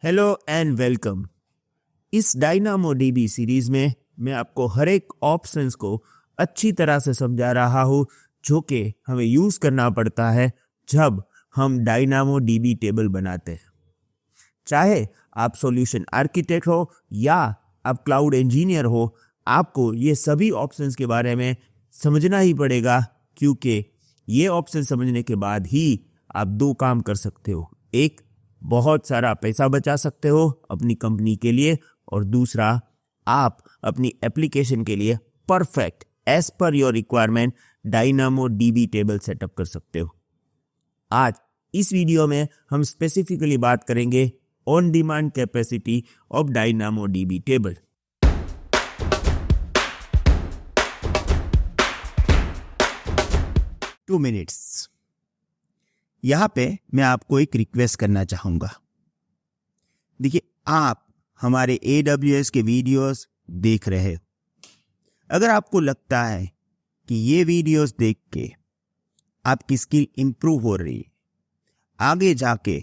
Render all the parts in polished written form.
Hello and welcome. इस डायनामोडीबी series में मैं आपको हर एक ऑप्शंस को अच्छी तरह से समझा रहा हूँ जो कि हमें यूज़ करना पड़ता है जब हम डायनामोडीबी टेबल बनाते हैं। चाहे आप सॉल्यूशन आर्किटेक्ट हो या आप क्लाउड इंजीनियर हो, आपको ये सभी ऑप्शंस के बारे में समझना ही पड़ेगा, क्योंकि ये ऑप्शन समझने के बाद ही आप दो काम कर सकते हो। एक, बहुत सारा पैसा बचा सकते हो अपनी कंपनी के लिए, और दूसरा, आप अपनी एप्लीकेशन के लिए perfect as per your requirement DynamoDB table setup कर सकते हो। आज इस वीडियो में हम स्पेसिफिकली बात करेंगे on demand capacity of DynamoDB table. Two minutes. यहाँ पे मैं आपको एक रिक्वेस्ट करना चाहूँगा। देखिए, आप हमारे AWS के वीडियोस देख रहे हो। अगर आपको लगता है कि ये वीडियोस देख के आपकी स्किल इम्प्रूव हो रही है, आगे जाके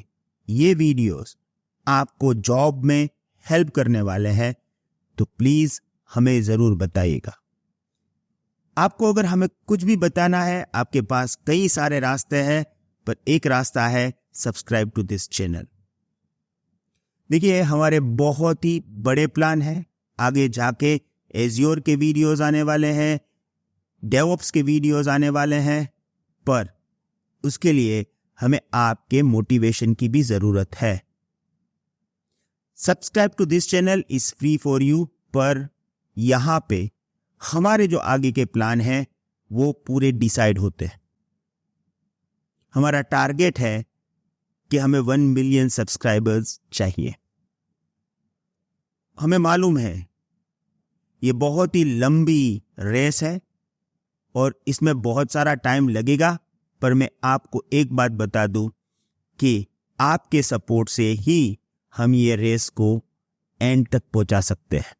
ये वीडियोस आपको जॉब में हेल्प करने वाले हैं, तो प्लीज़ हमें ज़रूर बताइएगा। आपको अगर हमें कुछ भी बताना है, आपके पास कई सारे रास्ते हैं, पर एक रास्ता है सब्सक्राइब टू दिस चैनल। देखिए, हमारे बहुत ही बड़े प्लान हैं। आगे जाके एज्योर के वीडियोस आने वाले हैं, डेवऑप्स के वीडियोस आने वाले हैं, पर उसके लिए हमें आपके मोटिवेशन की भी ज़रूरत है। Subscribe to this channel is free for you, पर यहाँ पे हमारे जो आगे के प्लान हैं वो पूरे डिसाइड होते हैं। हमारा टारगेट है कि हमें 1 मिलियन सब्सक्राइबर्स चाहिए। हमें मालूम है ये बहुत ही लंबी रेस है और इसमें बहुत सारा टाइम लगेगा, पर मैं आपको एक बात बता दूं कि आपके सपोर्ट से ही हम ये रेस को एंड तक पहुंचा सकते हैं।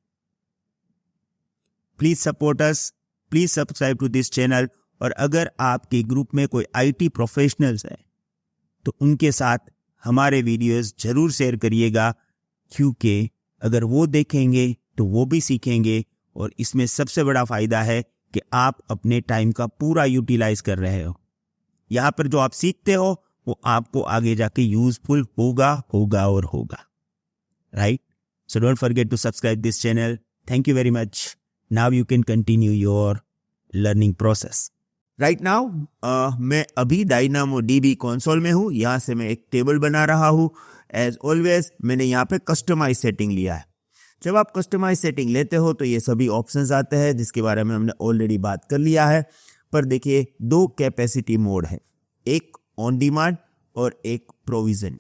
Please support us, please subscribe to this channel. और अगर आपके ग्रुप में कोई IT प्रोफेशनल्स हैं तो उनके साथ हमारे वीडियोस जरूर शेयर करिएगा, क्योंकि अगर वो देखेंगे तो वो भी सीखेंगे, और इसमें सबसे बड़ा फायदा है कि आप अपने टाइम का पूरा यूटिलाइज कर रहे हो। यहाँ पर जो आप सीखते हो वो आपको आगे जाके यूजफुल होगा। Right? So don't forget to subscribe this channel. Thank you very much. Now you can continue your learning process. Right now मैं अभी डायनामोडीबी कंसोल में हूँ। यहाँ से मैं एक टेबल बना रहा हूँ। एज ऑलवेज मैंने यहाँ पे कस्टमाइज सेटिंग लिया है। जब आप कस्टमाइज सेटिंग लेते हो तो ये सभी ऑप्शंस आते हैं जिसके बारे में हमने ऑलरेडी बात कर लिया है। पर देखिए, दो कैपेसिटी मोड है, एक ऑन डिमांड और एक प्रोविजन।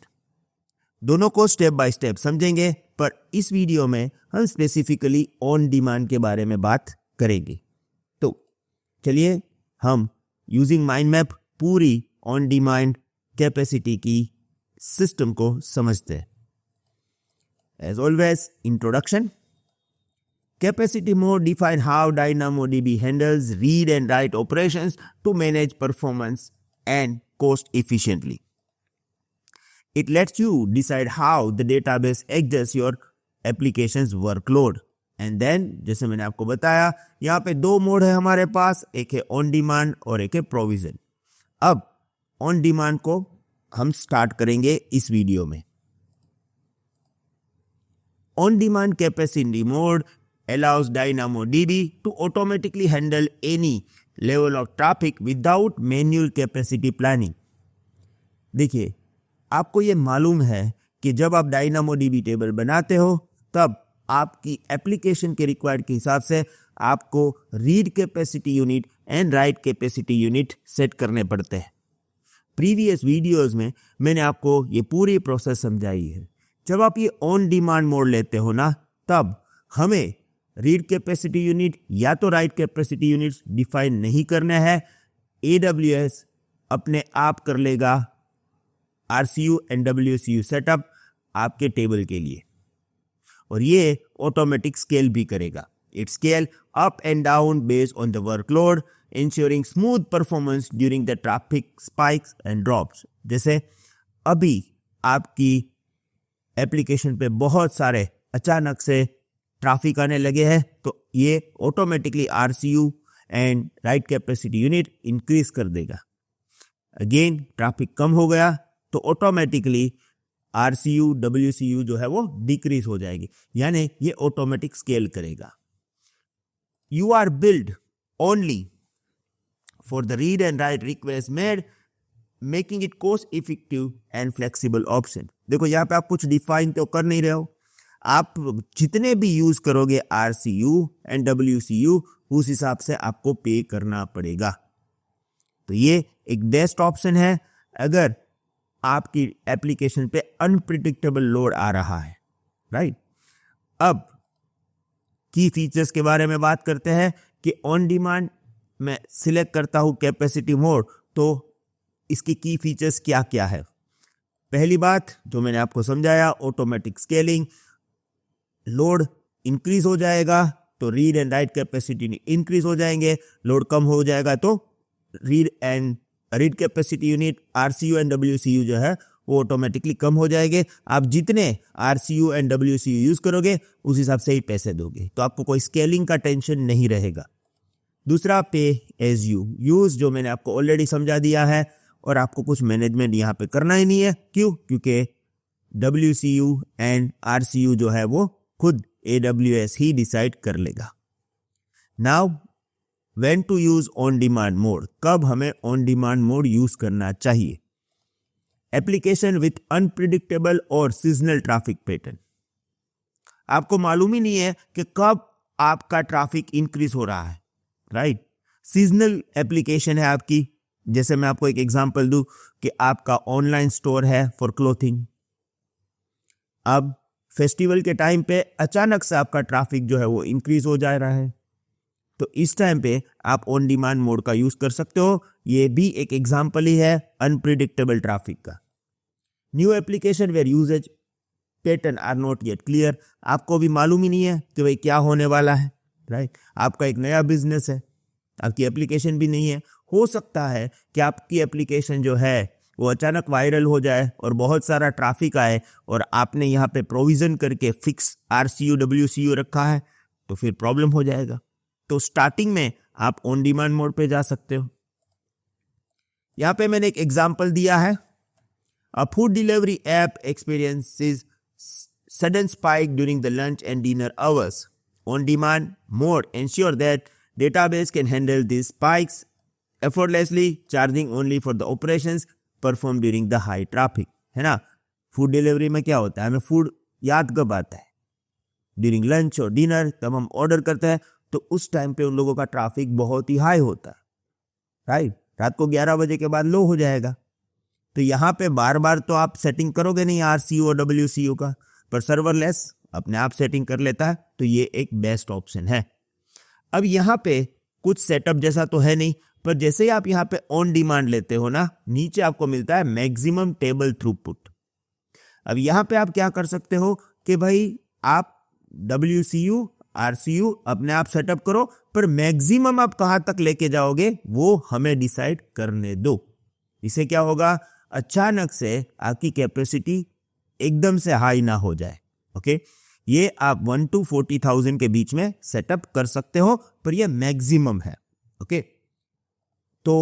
दोनों को स्टेप बाय स्टेप समझेंगे, पर इस वीडियो में हम स्पेसिफिकली ऑन डिमांड के बारे में बात करेंगे। तो चलिए हम यूजिंग माइंड मैप पूरी ऑन डिमांड कैपेसिटी की सिस्टम को समझते हैं। As always, introduction. Capacity mode define how DynamoDB handles read and write operations to manage performance and cost efficiently. It lets you decide how the database adjusts your application's workload. And then, जैसे मैंने आपको बताया, यहाँ पे दो mode है हमारे पास, एक है ऑन डिमांड और एक है प्रोविजन। अब ऑन डिमांड को हम स्टार्ट करेंगे इस वीडियो में। On demand capacity mode allows DynamoDB to automatically handle any level of traffic without manual capacity planning. देखिए, आपको ये मालूम है कि जब आप डायनामोडीबी टेबल बनाते हो तब आपकी एप्लीकेशन के रिक्वायर्ड के हिसाब से आपको read capacity unit and right capacity unit set करने पड़ते हैं। प्रीवियस वीडियोस में मैंने आपको ये पूरी प्रोसेस समझाई है। जब आप ये ऑन डिमांड मोड लेते हो ना, तब हमें रीड कैपेसिटी यूनिट या तो राइट कैपेसिटी यूनिट्स डिफाइन नहीं करना है। AWS अपने आप कर लेगा RCU एंड WCU सेटअप आपके टेबल के लिए, और ये ऑटोमेटिक स्केल भी करेगा। It scale up and down based on the workload, ensuring smooth performance during the traffic spikes and drops. जैसे अभी आपकी एप्लीकेशन पे बहुत सारे अचानक से ट्रैफिक आने लगे हैं तो ये automatically RCU and right capacity unit increase कर देगा। अगेन ट्रैफिक कम हो गया तो ऑटोमेटिकली RCU WCU जो है वो डिक्रीज हो जाएगी, यानी ये ऑटोमेटिक स्केल करेगा। You are billed only for the read and write request made making it cost effective and flexible option. देखो यहाँ पे आप कुछ डिफाइन तो कर नहीं रहे हो, आप जितने भी यूज करोगे RCU एंड WCU उस हिसाब से आपको पे करना पड़ेगा। तो ये एक बेस्ट ऑप्शन है अगर आपकी एप्लीकेशन पे अनप्रिडिक्टेबल लोड आ रहा है, राइट। अब की फीचर्स के बारे में बात करते हैं कि ऑन डिमांड मैं सिलेक्ट करता हूं कैपेसिटी मोड तो इसकी की फीचर्स क्या क्या है। पहली बात जो मैंने आपको समझाया, ऑटोमेटिक स्केलिंग, लोड इंक्रीज हो जाएगा तो read and right capacity increase हो जाएंगे, लोड कम हो जाएगा तो read capacity unit RCU and WCU जो है वो ऑटोमेटिकली कम हो जाएंगे। आप जितने RCU एंड WCU यूज करोगे उस हिसाब से ही पैसे दोगे, तो आपको कोई स्केलिंग का टेंशन नहीं रहेगा। दूसरा पे एज यू यूज, जो मैंने आपको ऑलरेडी समझा दिया है और आपको कुछ मैनेजमेंट यहाँ पे करना ही नहीं है। क्यों? क्योंकि WCU एंड RCU जो है वो खुद AWS ही डिसाइड कर लेगा। Now when to use on demand mode, कब हमें ऑन डिमांड मोड यूज करना चाहिए। एप्लीकेशन विथ अनप्रिडिक्टेबल और सीजनल ट्रैफिक पैटर्न, आपको मालूम ही नहीं है कि कब आपका ट्रैफिक इंक्रीज हो रहा है, राइट। सीजनल एप्लीकेशन है आपकी, जैसे मैं आपको एक एग्जांपल दूं कि आपका ऑनलाइन स्टोर है फॉर क्लोथिंग। अब फेस्टिवल के टाइम पे अचानक से आपका ट्रैफिक जो है वो इंक्रीज हो जा रहा है, तो इस टाइम पे आप ऑन डिमांड मोड का यूज कर सकते हो। ये भी एक एग्जांपल ही है अनप्रिडिक्टेबल ट्रैफिक का। New application where usage pattern are not yet clear, आपको भी मालूम ही नहीं है कि भाई क्या होने वाला है, राइट। आपका एक नया बिजनेस है, आपकी एप्लीकेशन भी नहीं है, हो सकता है कि आपकी एप्लीकेशन जो है वो अचानक वायरल हो जाए और बहुत सारा ट्रैफिक आए और आपने यहाँ पे प्रोविजन करके फिक्स RCU WCU रखा है तो फिर प्रॉब्लम हो जाएगा। तो स्टार्टिंग में आप ऑन डिमांड मोड पे जा सकते हो। यहाँ पे मैंने एक एग्जांपल दिया है, अ food delivery app experiences sudden spike during the lunch and dinner hours. On demand mode ensure that database can handle these spikes effortlessly, charging only for the operations performed during the high traffic, है ना। Food delivery में क्या होता है, हमें food याद कब आता है, ड्यूरिंग लंच और डिनर, तब हम ऑर्डर करते हैं तो उस टाइम पे उन लोगों का ट्रैफिक बहुत ही हाई होता है, राइट। रात को 11 बजे के बाद लो हो जाएगा, तो यहाँ पे बार बार तो आप सेटिंग करोगे नहीं RCU और WCU का, पर सर्वरलेस अपने आप सेटिंग कर लेता है, तो ये एक बेस्ट ऑप्शन है। अब यहाँ पे कुछ सेटअप जैसा तो है नहीं, पर जैसे ही आप यहाँ पे ऑन डिमांड लेते हो ना, नीचे आपको मिलता है मैक्सिमम टेबल थ्रूपुट। अब यहाँ पे आप क्या कर सकते हो कि भाई आप WCU RCU अपने आप सेटअप करो, पर मैक्सिमम आप कहाँ तक लेके जाओगे वो हमें डिसाइड करने दो। इससे क्या होगा, अचानक से आपकी कैपेसिटी एकदम से हाई ना हो जाए, ओके। ये आप 1 to 40,000 के बीच में सेटअप कर सकते हो, पर ये मैक्सिमम है, ओके। तो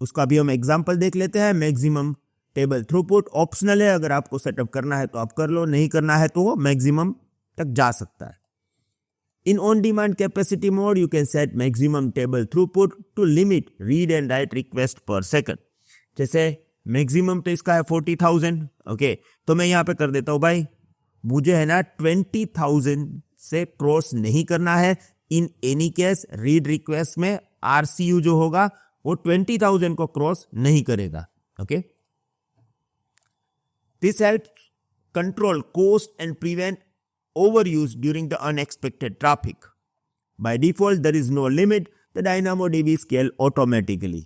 उसका भी हम एग्जांपल देख लेते हैं। मैक्सिमम टेबल थ्रूपुट ऑप्शनल है, अगर आपको सेटअप करना है तो आप कर लो, नहीं करना है तो वो मैक्सिमम तक जा सकता है। In on demand capacity mode you can set maximum table throughput to limit read and write request per second. जैसे मैक्सिमम तो इसका है 40,000, ओके, तो मैं यहाँ पे कर देता हूँ भाई, मुझे है ना 20,000 से क्रॉस नहीं करना है। In any case read request में RCU जो होगा वो 20,000 को क्रॉस नहीं करेगा, okay. This helps control cost and prevent overuse during the unexpected traffic. By default, there is no limit. The DynamoDB scale automatically.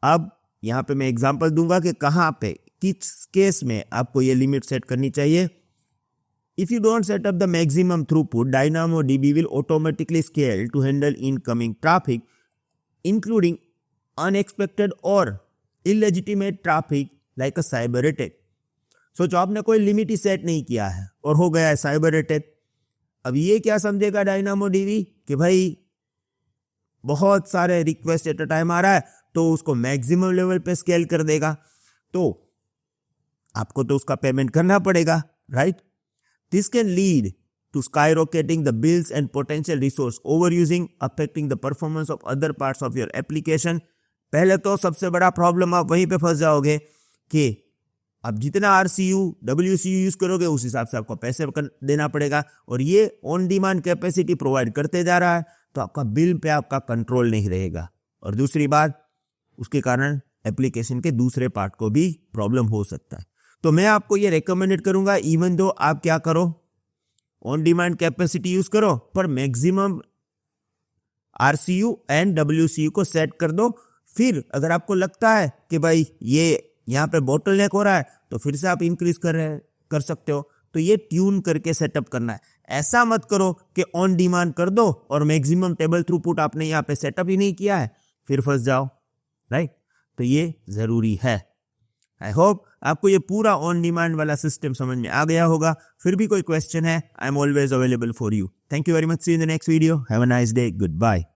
अब यहाँ पे मैं एग्जांपल दूंगा कि कहाँ पे किस केस में आपको ये लिमिट सेट करनी चाहिए। If you don't set up the maximum throughput, DynamoDB will automatically scale to handle incoming traffic, including unexpected or illegitimate traffic like a cyber attack. सोचो आपने कोई लिमिट ही सेट नहीं किया है और हो गया है साइबर अटैक। अब ये क्या समझेगा DynamoDB कि भाई बहुत सारे रिक्वेस्ट एट अ टाइम आ रहा है तो उसको मैक्सिमम लेवल पे स्केल कर देगा, तो आपको तो उसका पेमेंट करना पड़ेगा, right? This can lead to skyrocketing the bills and potential resource overusing, affecting the performance of other parts of your application. पहले तो सबसे बड़ा प्रॉब्लम आप वहीं पे फंस जाओगे कि आप जितना RCU, WCU यूज करोगे उस हिसाब से आपको पैसे देना पड़ेगा, और ये ऑन डिमांड कैपेसिटी प्रोवाइड करते जा रहा है तो आपका बिल पे आपका कंट्रोल नहीं रहेगा, और दूसरी बात उसके कारण एप्लीकेशन के दूसरे पार्ट को भी प्रॉब्लम हो सकता है। तो मैं आपको ये रिकमेंडेड करूंगा, इवन दो आप क्या करो, ऑन डिमांड कैपेसिटी यूज करो पर मैक्सिमम RCU एंड WCU को सेट कर दो। फिर अगर आपको लगता है कि भाई ये यहाँ पे बॉटलनेक हो रहा है तो फिर से आप इंक्रीज कर सकते हो। तो ये ट्यून करके सेटअप करना है, ऐसा मत करो कि ऑन डिमांड कर दो और मैक्सिमम टेबल थ्रूपुट आपने यहाँ पे सेटअप ही नहीं किया है फिर फंस जाओ, राइट? तो ये जरूरी है। आई होप आपको ये पूरा ऑन डिमांड वाला सिस्टम समझ में आ गया होगा। फिर भी कोई क्वेश्चन है, I am always available for you. Thank you very much, see you in the next video, have a nice day, good bye.